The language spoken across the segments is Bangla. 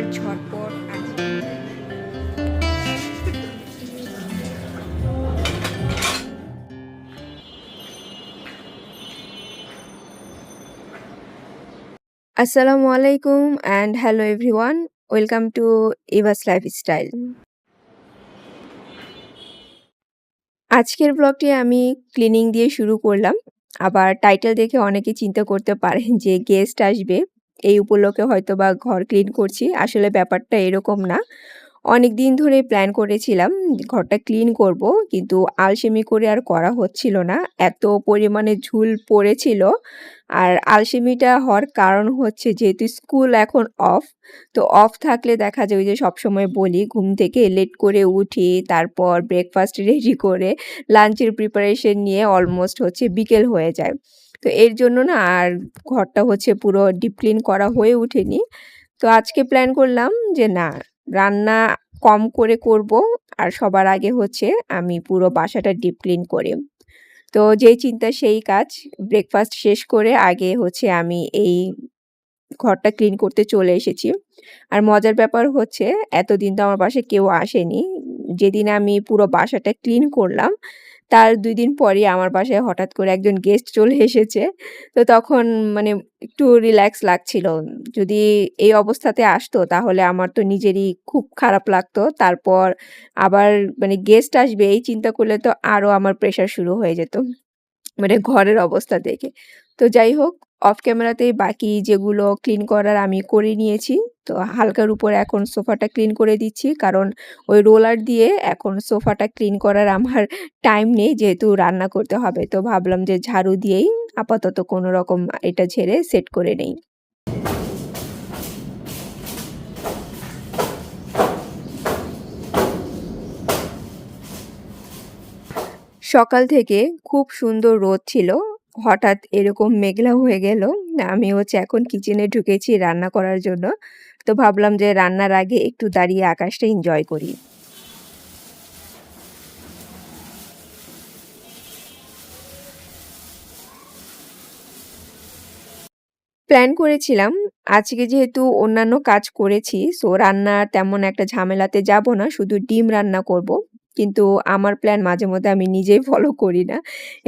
সবার ঝটপট আছে। আসসালামু আলাইকুম and hello everyone, welcome to Eva's lifestyle. আজকের ব্লগটি আমি ক্লিনিং দিয়ে শুরু করলাম। আবার টাইটেল দেখে অনেকে চিন্তা করতে পারেন যে গেস্ট আসবে, এই উপলক্ষে হয়তোবা ঘর ক্লিন করছি। আসলে ব্যাপারটা এরকম না। অনেকদিন ধরেই প্ল্যান করেছিলাম ঘরটা ক্লিন করব, কিন্তু আলসেমি করে আর করা হচ্ছিল না। এত পরিমাণে ঝুল পড়েছিল। আর আলসেমিটা হওয়ার কারণ হচ্ছে যেহেতু স্কুল এখন অফ, তো অফ থাকলে দেখা যায় ওই যে সবসময় বলি ঘুম থেকে লেট করে উঠি, তারপর ব্রেকফাস্ট রেডি করে লাঞ্চের প্রিপারেশন নিয়ে অলমোস্ট হচ্ছে বিকেল হয়ে যায়। তো এর জন্য না আর ঘরটা হচ্ছে পুরো ডিপ ক্লিন করা হয়ে ওঠেনি। তো আজকে প্ল্যান করলাম যে না, রান্না কম করে করব, আর সবার আগে হচ্ছে আমি পুরো বাসাটা ডিপ ক্লিন করি। তো যেই চিন্তা সেই কাজ। ব্রেকফাস্ট শেষ করে আগে হচ্ছে আমি এই ঘরটা ক্লিন করতে চলে এসেছি। আর মজার ব্যাপার হচ্ছে এতদিন তো আমার বাসায় কেউ আসেনি। যেদিন আমি পুরো বাসাটা ক্লিন করলাম, তার ২ দিন পরেই আমার বাসায় হঠাৎ করে একজন গেস্ট চলে এসেছে। তো তখন মানে একটু রিল্যাক্স লাগছিল। যদি এই অবস্থাতে আসতো তাহলে আমার তো নিজেরই খুব খারাপ লাগতো। তারপর আবার মানে গেস্ট আসবে এই চিন্তা করলে তো আরো আমার প্রেশার শুরু হয়ে যেত। মানে ঘরের অবস্থা দেখে। তো যাই হোক, অফ ক্যামেরাতেই বাকি যেগুলো ক্লিন করার আমি করে নিয়েছি। তো হালকার উপরে এখন সোফাটা ক্লিন করে দিচ্ছি। কারণ ওই রোলার দিয়ে এখন সোফাটা ক্লিন করার আমার টাইম নেই, যেহেতু রান্না করতে হবে। তো ভাবলাম যে ঝাড়ু দিয়েই আপাতত কোনরকম এটা ঝেড়ে সেট করে নেই। সকাল থেকে খুব সুন্দর রোদ ছিল। হঠাৎ এরকম মেঘলা হয়ে গেল। আমি হচ্ছে এখন কিচেনে ঢুকেছি রান্না করার জন্য। তো ভাবলাম যে রান্নার আগে একটু দাঁড়িয়ে আকাশটা এনজয় করি। প্ল্যান করেছিলাম আজকে যেহেতু অন্যান্য কাজ করেছি, সো রান্নার তেমন একটা ঝামেলাতে যাব না, শুধু ডিম রান্না করব। কিন্তু আমার প্ল্যান মাঝে মধ্যে আমি নিজেই ফলো করি না।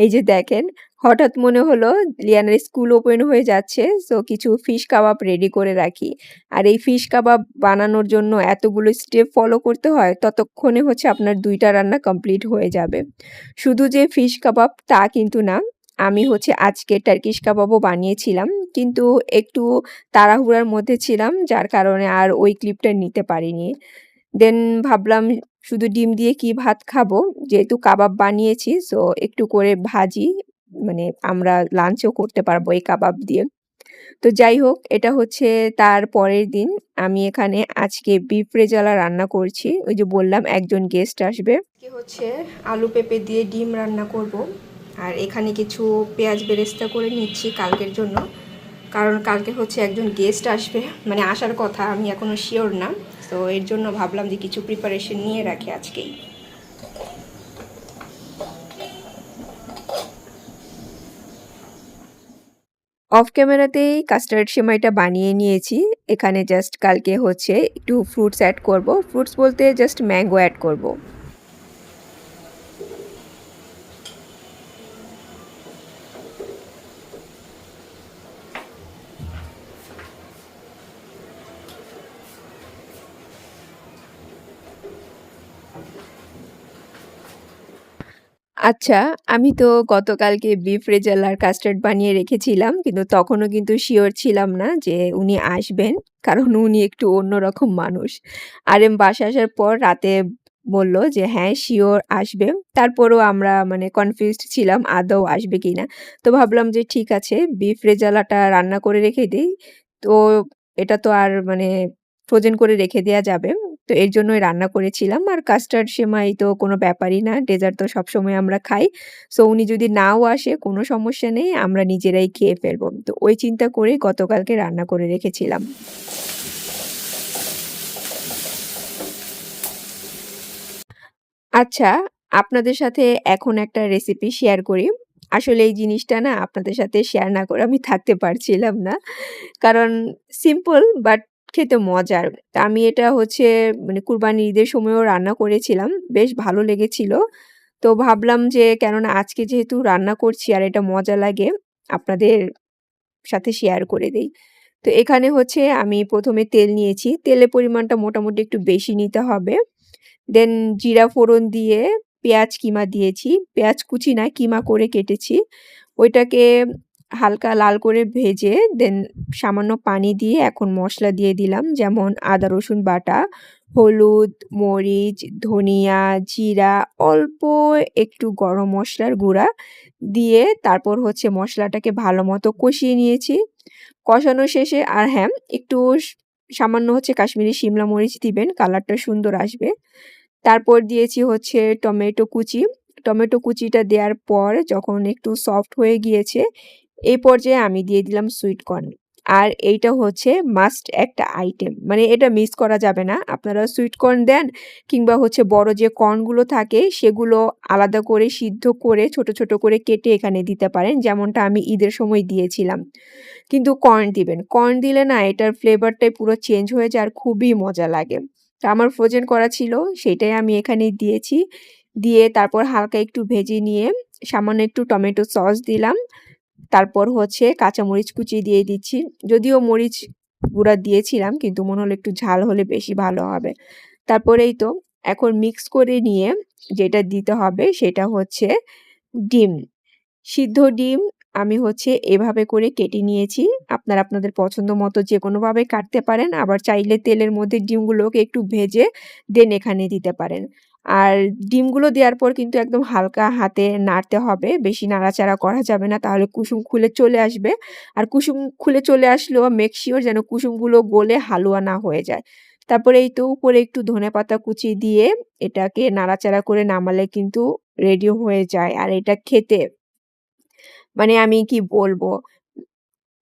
এই যে দেখেন, হঠাৎ মনে হলো লিয়ানের স্কুল ওপেন হয়ে যাচ্ছে, সো কিছু ফিশ কাবাব রেডি করে রাখি। আর এই ফিশ কাবাব বানানোর জন্য এতগুলো স্টেপ ফলো করতে হয়, ততক্ষণে হচ্ছে আপনার ২ টা রান্না কমপ্লিট হয়ে যাবে। শুধু যে ফিশ কাবাব তা কিন্তু না। আমি হচ্ছে আজকে টার্কিশ কাবাবও বানিয়েছিলাম। কিন্তু একটু তাড়াহুড়ার মধ্যে ছিলাম, যার কারণে আর ওই ক্লিপটা নিতে পারিনি। দেন ভাবলাম শুধু ডিম দিয়ে কি ভাত খাবো? যেহেতু কাবাব বানিয়েছি, সো একটু করে ভাজি, মানে আমরা লাঞ্চও করতে পারবো এই কাবাব দিয়ে। তো যাই হোক, এটা হচ্ছে তার পরের দিন। আমি এখানে আজকে বিফ রেজালা রান্না করছি। ওই যে বললাম একজন গেস্ট আসবে। আজকে হচ্ছে আলু পেঁপে দিয়ে ডিম রান্না করব। আর এখানে কিছু পেঁয়াজ বেরেস্তা করে নিচ্ছি কালকের জন্য। কারণ কালকে হচ্ছে একজন গেস্ট আসবে, মানে আসার কথা, আমি এখনও শিওর না। তো এর জন্য ভাবলাম যে কিছু প্রিপারেশন নিয়ে রাখি আজকেই। অফ ক্যামেরাতেই কাস্টার্ড সেমাইটা বানিয়ে নিয়েছি। এখানে জাস্ট কালকে হচ্ছে একটু ফ্রুটস অ্যাড করব। ফ্রুটস বলতে জাস্ট ম্যাঙ্গো অ্যাড করব। আচ্ছা, আমি তো গতকালকে বিফ রেজালার কাস্টার্ড বানিয়ে রেখেছিলাম। কিন্তু তখনও কিন্তু সিওর ছিলাম না যে উনি আসবেন। কারণ উনি একটু অন্যরকম মানুষ। বাসায় আসার পর রাতে বলল যে হ্যাঁ, সিওর আসবে। তারপরও আমরা মানে কনফিউজড ছিলাম আদৌ আসবে কিনা। তো ভাবলাম যে ঠিক আছে, বিফ রেজালাটা রান্না করে রেখে দেই। তো এটা তো আর মানে ফ্রোজেন করে রেখে দেয়া যাবে। তো এর জন্যই রান্না করেছিলাম। আর কাস্টার্ড সেমাই তো কোনো ব্যাপারই না। ডেজার্ট তো সবসময় আমরা খাই। সো উনি যদি নাও আসে কোনো সমস্যা নেই, আমরা নিজেরাই খেয়ে ফেলব। তো ওই চিন্তা করেই গতকালকে রান্না করে রেখেছিলাম। আচ্ছা, আপনাদের সাথে এখন একটা রেসিপি শেয়ার করি। আসলে এই জিনিসটা না আপনাদের সাথে শেয়ার না করে আমি থাকতে পারছিলাম না। কারণ সিম্পল বাট খেতে মজার। তা আমি এটা হচ্ছে মানে কুরবানির ঈদের সময়ও রান্না করেছিলাম। বেশ ভালো লেগেছিল। তো ভাবলাম যে কেননা আজকে যেহেতু রান্না করছি আর এটা মজা লাগে, আপনাদের সাথে শেয়ার করে দেই। তো এখানে হচ্ছে আমি ১ম এ তেল নিয়েছি। তেলের পরিমাণটা মোটামুটি একটু বেশি নিতে হবে। দেন জিরা ফোড়ন দিয়ে পেঁয়াজ কিমা দিয়েছি। পেঁয়াজ কুচি না, কিমা করে কেটেছি। ওইটাকে হালকা লাল করে ভেজে দেন সামান্য পানি দিয়ে এখন মসলা দিয়ে দিলাম। যেমন আদা রসুন বাটা, হলুদ, মরিচ, ধনিয়া, জিরা, অল্প একটু গরম মসলার গুঁড়া দিয়ে তারপর হচ্ছে মসলাটাকে ভালোমতো কষিয়ে নিয়েছি। কষানো শেষে আর হ্যাঁ, একটু সামান্য হচ্ছে কাশ্মীরি শিমলা মরিচ দিবেন, কালারটা সুন্দর আসবে। তারপর দিয়েছি হচ্ছে টমেটো কুচি। টমেটো কুচিটা দেওয়ার পর যখন একটু সফট হয়ে গিয়েছে, এই পর্যায়ে আমি দিয়ে দিলাম সুইট কর্ন। আর এইটা হচ্ছে মাস্ট একটা আইটেম। মানে এটা মিস করা যাবে না। আপনারা সুইট কর্ন দেন কিংবা হচ্ছে বড় যে কর্নগুলো থাকে সেগুলো আলাদা করে সিদ্ধ করে ছোট, ছোট করে কেটে এখানে দিতে পারেন। যেমনটা আমি ঈদের সময় দিয়েছিলাম। কিন্তু কর্ন দিবেন। কর্ন দিলে না এটার ফ্লেভারটাই পুরো চেঞ্জ হয়ে যায় আর খুবই মজা লাগে। তো আমার ফ্রোজেন করা ছিল সেটাই আমি এখানে দিয়েছি। দিয়ে তারপর হালকা একটু ভেজে নিয়ে সামান্য একটু টমেটো সস দিলাম। তারপর হচ্ছে কাঁচামরিচ কুচি দিয়ে দিচ্ছি। যদিও মরিচ গুঁড়া দিয়েছিলাম কিন্তু মনে হলো একটু ঝাল হলে বেশি ভালো হবে। তারপর এই তো এখন মিক্স করে নিয়ে যেটা দিতে হবে সেটা হচ্ছে ডিম। সিদ্ধ ডিম আমি হচ্ছে এভাবে করে কেটে নিয়েছি। আপনারা আপনাদের পছন্দ মতো যেকোনোভাবে কাটতে পারেন। আবার চাইলে তেলের মধ্যে ডিমগুলোকে একটু ভেজে দেন এখানে দিতে পারেন। আর ডিমগুলো দেওয়ার পর কিন্তু একদম হালকা হাতে নাড়তে হবে। বেশি নাড়াচাড়া করা যাবে না তাহলে কুসুম খুলে চলে আসবে। আর কুসুম খুলে চলে আসলেও মেক সিউর যেন কুসুমগুলো গলে হালুয়া না হয়ে যায়। তারপরে এই তো উপরে একটু ধনেপাতা কুচি দিয়ে এটাকে নাড়াচাড়া করে নামালে কিন্তু রেডি হয়ে যায়। আর এটা খেতে মানে আমি কি বলবো?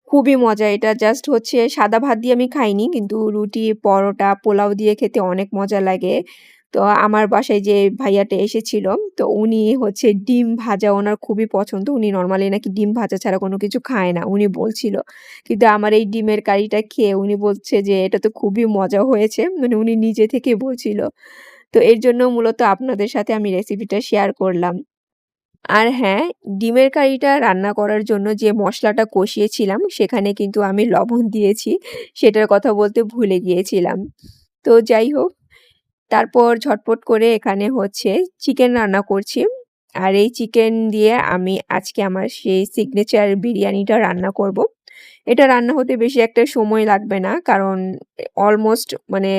খুবই মজা। এটা জাস্ট হচ্ছে সাদা ভাত দিয়ে আমি খাইনি। কিন্তু রুটি, পরোটা, পোলাও দিয়ে খেতে অনেক মজা লাগে। তো আমার বাসায় যে ভাইয়াটা এসেছিল, তো উনি হচ্ছে ডিম ভাজা উনার খুবই পছন্দ। উনি নরমালি নাকি ডিম ভাজা ছাড়া কোনো কিছু খায় না, উনি বলছিল। কিন্তু আমার এই ডিমের কারিটা খেয়ে উনি বলছে যে, "এটা তো খুবই মজা হয়েছে।" মানে উনি নিজে থেকে বলছিল। তো এর জন্য মূলত আপনাদের সাথে আমি রেসিপিটা শেয়ার করলাম। আর হ্যাঁ, ডিমের কারিটা রান্না করার জন্য যে মসলাটা কষিয়েছিলাম, সেখানে কিন্তু আমি লবণ দিয়েছি। সেটার কথা বলতে ভুলে গিয়েছিলাম। তো যাই হোক, তারপর ঝটপট করে এখানে হচ্ছে চিকেন রান্না করছি। আর এই চিকেন দিয়ে আমি আজকে আমার সেই সিগনেচার বিরিয়ানিটা রান্না করব। এটা রান্না হতে বেশি একটা সময় লাগবে না। কারণ অলমোস্ট মানে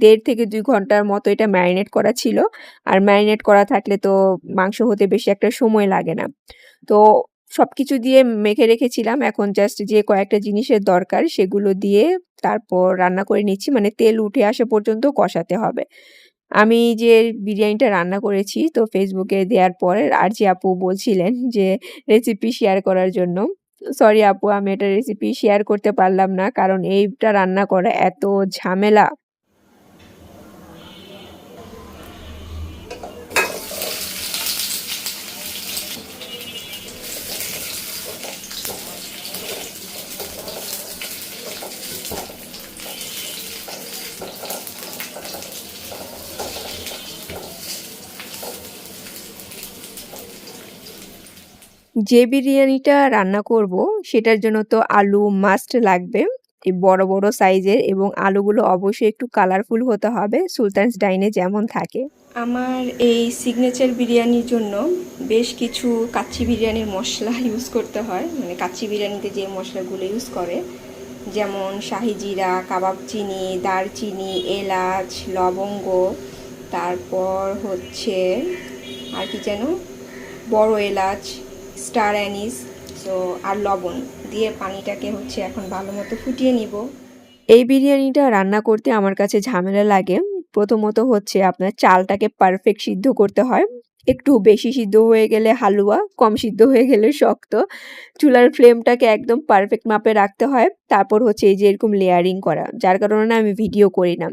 ১.৫ থেকে ২ ঘন্টার মতো এটা ম্যারিনেট করা ছিল। আর ম্যারিনেট করা থাকলে তো মাংস হতে বেশি একটা সময় লাগে না। তো সবকিছু দিয়ে মেখে রেখেছিলাম। এখন জাস্ট যে কয়েকটা জিনিসের দরকার সেগুলো দিয়ে তারপর রান্না করে নিচ্ছি। মানে তেল উঠে আসা পর্যন্ত কষাতে হবে। আমি যে বিরিয়ানিটা রান্না করেছি তো Facebook এ দেওয়ার পরে আরজে আপু বলছিলেন যে রেসিপি শেয়ার করার জন্য। সরি আপু আমি এটা রেসিপি শেয়ার করতে পারলাম না। কারণ এইটা রান্না করা এত ঝামেলা। যে বিরিয়ানিটা রান্না করব সেটার জন্য তো আলু মাস্ট লাগবে। বড়, বড় সাইজের এবং আলুগুলো অবশ্যই একটু কালারফুল হতে হবে সুলতান'স ডাইনে যেমন থাকে। আমার এই সিগনেচার বিরিয়ানির জন্য বেশ কিছু কাচ্চি বিরিয়ানির মসলা ইউজ করতে হয়। মানে কাচ্চি বিরিয়ানিতে যে মশলাগুলো ইউজ করে যেমন শাহি জিরা, কাবাব চিনি, দারচিনি, এলাচ, লবঙ্গ, তারপর হচ্ছে আর কি যেন বড় এলাচ, স্টার অ্যানিস সো আর লবণ দিয়ে পানিটাকে হচ্ছে এখন ভালো মতো ফুটিয়ে নিব। এই বিরিয়ানিটা রান্না করতে আমার কাছে ঝামেলা লাগে। প্রথমত হচ্ছে আপনার চালটাকে পারফেক্ট সিদ্ধ করতে হয়। একটু বেশি সিদ্ধ হয়ে গেলে হালুয়া, কম সিদ্ধ হয়ে গেলে শক্ত। চুলার ফ্লেমটাকে একদম পারফেক্ট মাপে রাখতে হয়। তারপর হচ্ছে এই যে এরকম লেয়ারিং করা। যার কারণে না আমি ভিডিও করি না।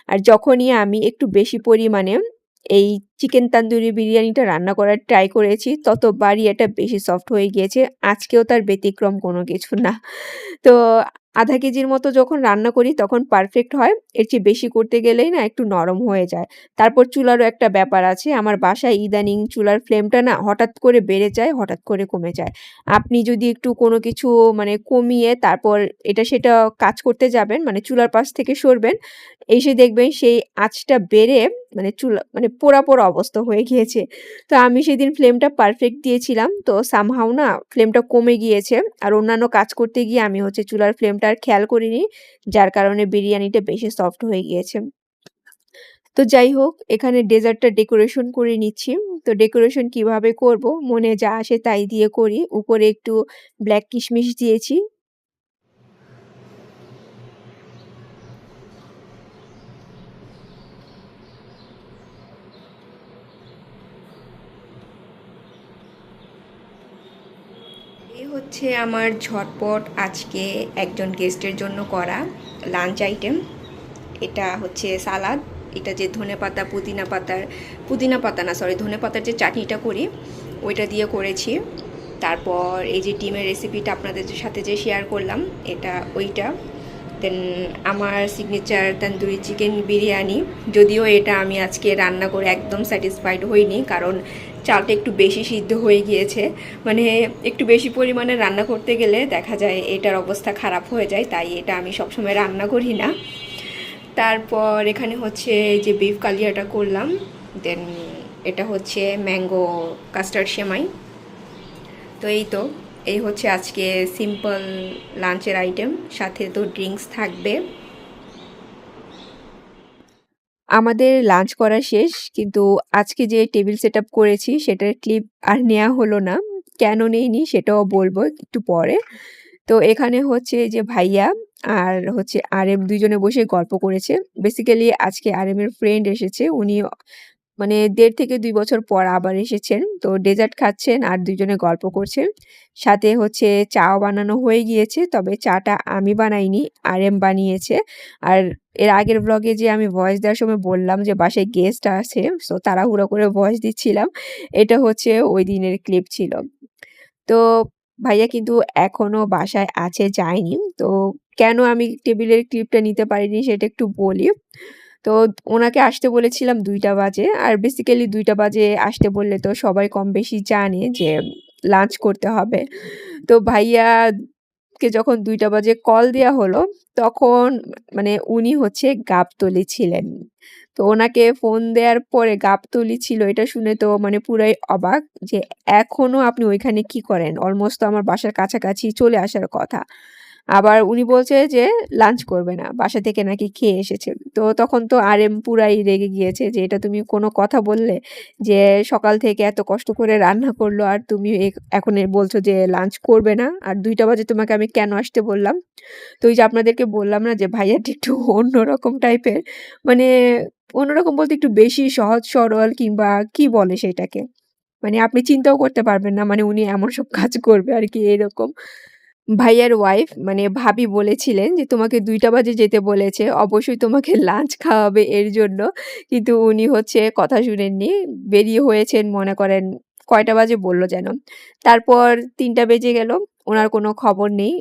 আর যখনই আমি একটু বেশি পরিমাণে এই চিকেন তান্দুরি বিরিয়ানিটা রান্না করার ট্রাই করেছি, ততবারই এটা বেশি সফট হয়ে গিয়েছে। আজকেও তার ব্যতিক্রম কোনো কিছু না। তো আধা কেজির মতো যখন রান্না করি তখন পারফেক্ট হয়। এর চেয়ে বেশি করতে গেলেই না একটু নরম হয়ে যায়। তারপর চুলারও একটা ব্যাপার আছে। আমার বাসায় ইদানিং চুলার ফ্লেমটা না হঠাৎ করে বেড়ে যায়, হঠাৎ করে কমে যায়। আপনি যদি একটু কোনো কিছু মানে কমিয়ে তারপর এটা সেটা কাজ করতে যাবেন, মানে চুলার পাশ থেকে সরবেন, এসে দেখবেন সেই আঁচটা বেড়ে মানে চুলা মানে পোড়া অবস্থা হয়ে গিয়েছে। তো আমি সেদিন ফ্লেমটা পারফেক্ট দিয়েছিলাম। তো somehow না ফ্লেমটা কমে গিয়েছে। আর অন্যান্য কাজ করতে গিয়ে আমি হচ্ছে চুলার ফ্লেমটা আর খেয়াল করিনি। যার কারণে বিরিয়ানিটা বেশি সফট হয়ে গিয়েছে। তো যাই হোক এখানে ডেজার্টটা ডেকোরেশন করে নিচ্ছি। তো ডেকোরেশন কিভাবে করব? মনে যা আসে তাই দিয়ে করি। উপরে একটু ব্লাক কিশমিশ দিয়েছি। এই হচ্ছে আমার ঝটপট আজকে একজন গেস্টের জন্য করা লাঞ্চ আইটেম। এটা হচ্ছে সালাদ। এটা যে ধনেপাতা পুদিনা পাতা না সরি ধনেপাতার যে চাটনিটা করি ওইটা দিয়ে করেছি। তারপর এই যে ডিমের রেসিপিটা আপনাদের সাথে যে শেয়ার করলাম এটা ওইটা। দেন আমার সিগনেচার তন্দুরি চিকেন বিরিয়ানি। যদিও এটা আমি আজকে রান্না করে একদম স্যাটিসফাইড হইনি, কারণ চালটা একটু বেশি সিদ্ধ হয়ে গিয়েছে। মানে একটু বেশি পরিমাণে রান্না করতে গেলে দেখা যায় এটার অবস্থা খারাপ হয়ে যায়, তাই এটা আমি সবসময় রান্না করি না। তারপর এখানে হচ্ছে যে বিফ কালিয়াটা করলাম। দেন এটা হচ্ছে ম্যাঙ্গো কাস্টার্ড সেমাই। তো এই হচ্ছে আজকে সিম্পল লাঞ্চের আইটেম, সাথে তো ড্রিঙ্কস থাকবে। আমাদের লাঞ্চ করা শেষ, কিন্তু আজকে যে টেবিল সেটআপ করেছি সেটার ক্লিপ আর নেওয়া হলো না। কেন নেইনি সেটাও বলবো একটু পরে। তো এখানে হচ্ছে যে ভাইয়া আর হচ্ছে আরএম দুইজনে বসে গল্প করেছে। বেসিক্যালি আজকে আরএম এর ফ্রেন্ড এসেছে। উনি মানে ১.৫ থেকে ২ বছর পর আবার এসেছেন। তো ডেজার্ট খাচ্ছেন আর দুইজনে গল্প করছেন। সাথে হচ্ছে চাও বানানো হয়ে গিয়েছে। তবে চাটা আমি বানাইনি, আরএম বানিয়েছে। আর এর আগের ব্লগে যে আমি ভয়েস দেওয়ার সময় বললাম যে বাসায় গেস্ট আছে, সো তাড়াহুড়ো করে ভয়েস দিচ্ছিলাম। এটা হচ্ছে ওই দিনের ক্লিপ ছিল। তো ভাইয়া কিন্তু এখনো বাসায় আছে, যায়নি। তো কেন আমি টেবিলের ক্লিপটা নিতে পারিনি সেটা একটু বলি। তো ওনাকে আসতে বলেছিলাম ২টা বাজে। আর বেসিক্যালি ২টা বাজে আসতে বললে তো সবাই কম বেশি জানে যে লাঞ্চ করতে হবে। তো ভাইয়াকে যখন ২টা বাজে কল দেয়া হলো, তখন মানে উনি হচ্ছে গাবতলী ছিলেন। তো ওনাকে ফোন দেওয়ার পরে গাবতলী ছিল এটা শুনে তো মানে পুরাই অবাক যে এখনো আপনি ওইখানে কি করেন? অলমোস্ট তো আমার বাসার কাছাকাছি চলে আসার কথা। আবার উনি বলছে যে লাঞ্চ করবে না। বাসা থেকে নাকি খেয়ে এসেছে। তো তখন তো আরএম পুরাই রেগে গিয়েছে যে, "এটা তুমি কোনো কথা বললে? যে সকাল থেকে এত কষ্ট করে রান্না করলো আর তুমি এখন বলছো যে লাঞ্চ করবে না। আর ২টা বাজে তোমাকে আমি কেন আসতে বললাম?" তো ওই যে আপনাদেরকে বললাম না যে ভাইয়াটা একটু অন্যরকম টাইপের। মানে অন্যরকম বলতে একটু বেশি সহজ সরল কিংবা কি বলে সেটাকে? মানে আপনি চিন্তাও করতে পারবেন না। মানে উনি এমন সব কাজ করবে আরকি এরকম। ভাইয়ার ওয়াইফ মানে ভাবি বলেছিলেন যে, "তোমাকে ২টা বাজে যেতে বলেছে। অবশ্যই তোমাকে লাঞ্চ খাওয়াবে এর জন্য।" কিন্তু উনি হচ্ছে কথা শুনেননি। বেরিয়ে হয়েছেন মনে করেন কয়টা বাজে বলল যেন। তারপর ৩টা বেজে গেল। উনার কোনো খবর নেই।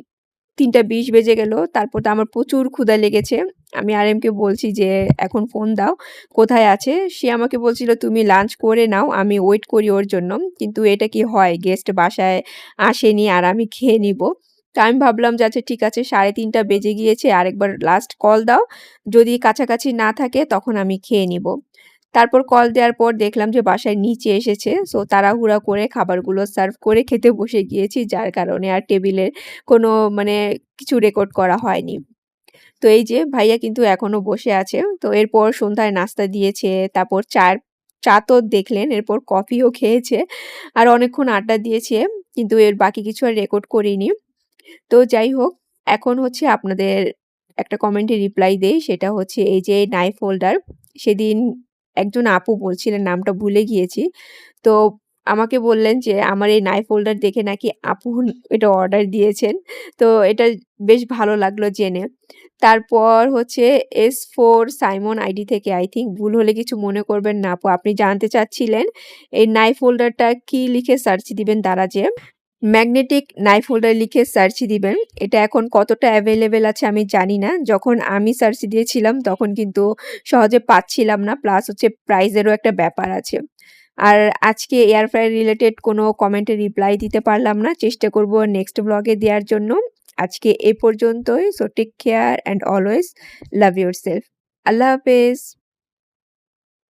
৩টা ২০ বেজে গেল। তারপর তো আমার প্রচুর ক্ষুধা লেগেছে। আমি আরএমকে বলছি যে, "এখন ফোন দাও। কোথায় আছে?" সে আমাকে বলছিল, "তুমি লাঞ্চ করে নাও। আমি ওয়েট করি ওর জন্য।" কিন্তু এটা কি হয়? গেস্ট বাসায় আসেনি আর আমি খেয়ে নিবো। তো আমি ভাবলাম যে আচ্ছা ঠিক আছে ৩:৩০ বেজে গিয়েছে আরেকবার লাস্ট কল দাও। যদি কাছাকাছি না থাকে তখন আমি খেয়ে নিবো। তারপর কল দেওয়ার পর দেখলাম যে বাসায় নিচে এসেছে। সো তাড়াহুড়া করে খাবারগুলো সার্ভ করে খেতে বসে গিয়েছি। যার কারণে আর টেবিলে কোনো মানে কিছু রেকর্ড করা হয়নি। তো এই যে ভাইয়া কিন্তু এখনো বসে আছে। তো এরপর সন্ধ্যায় নাস্তা দিয়েছে। তারপর চা তো দেখলেন। এরপর কফিও খেয়েছে। আর অনেকক্ষণ আড্ডা দিয়েছে। কিন্তু এর বাকি কিছু আর রেকর্ড করিনি। তো যাই হোক, এখন হচ্ছে আপনাদের একটা কমেন্টে রিপ্লাই দেই। সেটা হচ্ছে এই যে নাইফ হোল্ডার। সেদিন একজন আপু বলছিলেন, নামটা ভুলে গিয়েছি। তো আমাকে বললেন যে আমার এই নাইফ হোল্ডার দেখে নাকি আপু এটা অর্ডার দিয়েছেন। তো এটা বেশ ভালো লাগলো জেনে। তারপর হচ্ছে S4 সাইমন আইডি থেকে আই থিংক, ভুল হলে কিছু মনে করবেন না আপু। আপনি জানতে চাচ্ছিলেন এই নাইফ হোল্ডারটা কি লিখে সার্চ দিবেন দারাজে। ম্যাগনেটিক নাইফ হোল্ডার লিখে সার্চ দিবেন। এটা এখন কতটা অ্যাভেইলেবল আছে আমি জানি না। যখন আমি সার্চ দিয়েছিলাম তখন কিন্তু সহজে পাচ্ছিলাম না। প্লাস হচ্ছে প্রাইসেরও একটা ব্যাপার আছে। আর আজকে এয়ার ফ্রায়ার রিলেটেড কোনো কমেন্টের রিপ্লাই দিতে পারলাম না। চেষ্টা করব নেক্সট ব্লগে দেওয়ার জন্য। আজকে এ পর্যন্তই। So take care and always love yourself. আল্লাহ হাফেজ।